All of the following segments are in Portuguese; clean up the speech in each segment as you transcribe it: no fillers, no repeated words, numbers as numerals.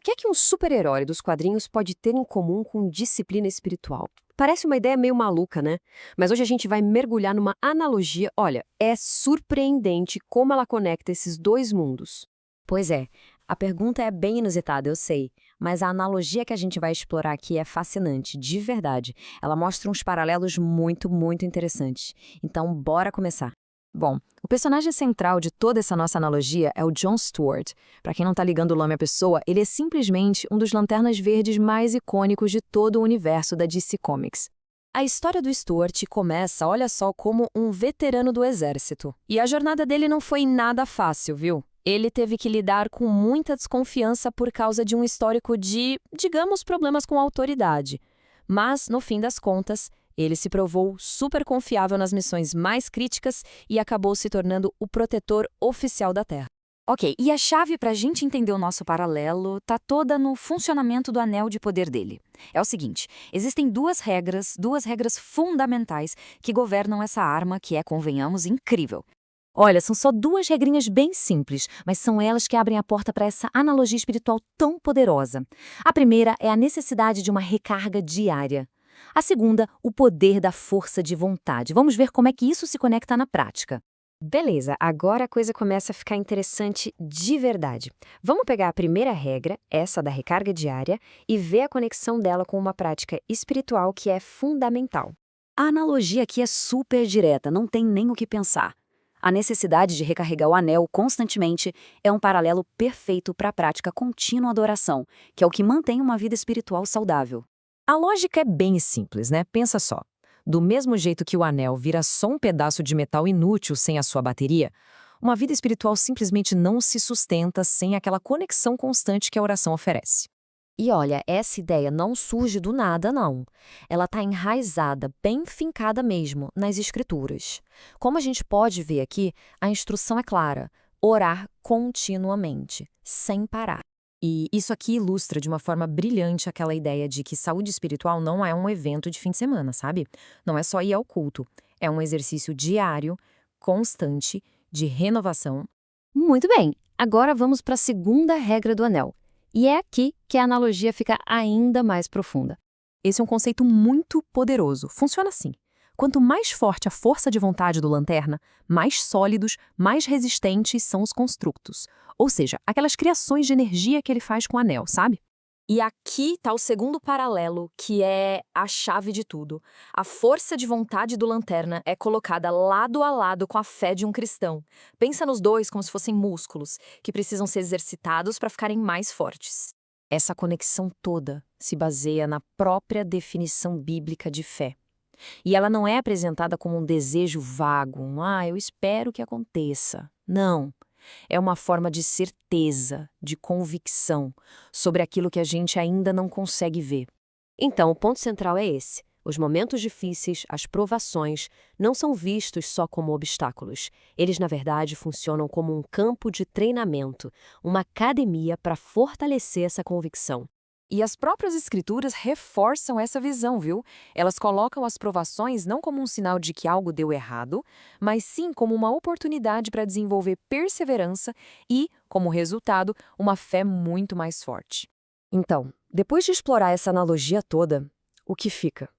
que é que um super-herói dos quadrinhos pode ter em comum com disciplina espiritual? Parece uma ideia meio maluca, né? Mas hoje a gente vai mergulhar numa analogia. Olha, é surpreendente como ela conecta esses dois mundos. Pois é, a pergunta é bem inusitada, eu sei, mas a analogia que a gente vai explorar aqui é fascinante, de verdade. Ela mostra uns paralelos muito interessantes. Então, bora começar. Bom, o personagem central de toda essa nossa analogia é o John Stewart. Para quem não tá ligando o nome à pessoa, ele é simplesmente um dos Lanternas Verdes mais icônicos de todo o universo da DC Comics. A história do Stewart começa, olha só, como um veterano do exército. E a jornada dele não foi nada fácil, viu? Ele teve que lidar com muita desconfiança por causa de um histórico de, digamos, problemas com a autoridade. Mas, no fim das contas, ele se provou super confiável nas missões mais críticas e acabou se tornando o protetor oficial da Terra. Ok, e a chave para a gente entender o nosso paralelo tá toda no funcionamento do anel de poder dele. É o seguinte, existem duas regras fundamentais que governam essa arma que é, convenhamos, incrível. Olha, são só duas regrinhas bem simples, mas são elas que abrem a porta para essa analogia espiritual tão poderosa. A primeira é a necessidade de uma recarga diária. A segunda, o poder da força de vontade. Vamos ver como é que isso se conecta na prática. Beleza, agora a coisa começa a ficar interessante de verdade. Vamos pegar a primeira regra, essa da recarga diária, e ver a conexão dela com uma prática espiritual que é fundamental. A analogia aqui é super direta, não tem nem o que pensar. A necessidade de recarregar o anel constantemente é um paralelo perfeito para a prática contínua da oração, que é o que mantém uma vida espiritual saudável. A lógica é bem simples, né? Pensa só. Do mesmo jeito que o anel vira só um pedaço de metal inútil sem a sua bateria, uma vida espiritual simplesmente não se sustenta sem aquela conexão constante que a oração oferece. E olha, essa ideia não surge do nada, não. Ela está enraizada, bem fincada mesmo, nas Escrituras. Como a gente pode ver aqui, a instrução é clara: orar continuamente, sem parar. E isso aqui ilustra de uma forma brilhante aquela ideia de que saúde espiritual não é um evento de fim de semana, sabe? Não é só ir ao culto. É um exercício diário, constante, de renovação. Muito bem, agora vamos para a segunda regra do anel. E é aqui que a analogia fica ainda mais profunda. Esse é um conceito muito poderoso. Funciona assim. Quanto mais forte a força de vontade do Lanterna, mais sólidos, mais resistentes são os construtos. Ou seja, aquelas criações de energia que ele faz com o anel, sabe? E aqui está o segundo paralelo, que é a chave de tudo. A força de vontade do Lanterna é colocada lado a lado com a fé de um cristão. Pensa nos dois como se fossem músculos, que precisam ser exercitados para ficarem mais fortes. Essa conexão toda se baseia na própria definição bíblica de fé. E ela não é apresentada como um desejo vago, eu espero que aconteça. Não. É uma forma de certeza, de convicção sobre aquilo que a gente ainda não consegue ver. Então, o ponto central é esse. Os momentos difíceis, as provações, não são vistos só como obstáculos. Eles, na verdade, funcionam como um campo de treinamento, uma academia para fortalecer essa convicção. E as próprias escrituras reforçam essa visão, viu? Elas colocam as provações não como um sinal de que algo deu errado, mas sim como uma oportunidade para desenvolver perseverança e, como resultado, uma fé muito mais forte. Então, depois de explorar essa analogia toda, o que fica?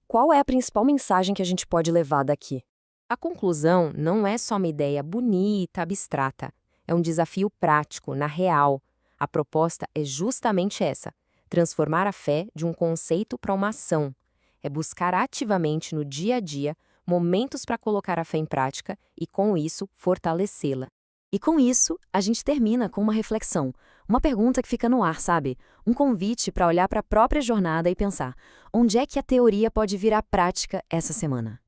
Qual é a principal mensagem que a gente pode levar daqui? A conclusão não é só uma ideia bonita, abstrata. É um desafio prático, na real. A proposta é justamente essa: transformar a fé de um conceito para uma ação. É buscar ativamente no dia a dia momentos para colocar a fé em prática e, com isso, fortalecê-la. E com isso, a gente termina com uma reflexão, uma pergunta que fica no ar, sabe? Um convite para olhar para a própria jornada e pensar: onde é que a teoria pode virar prática essa semana?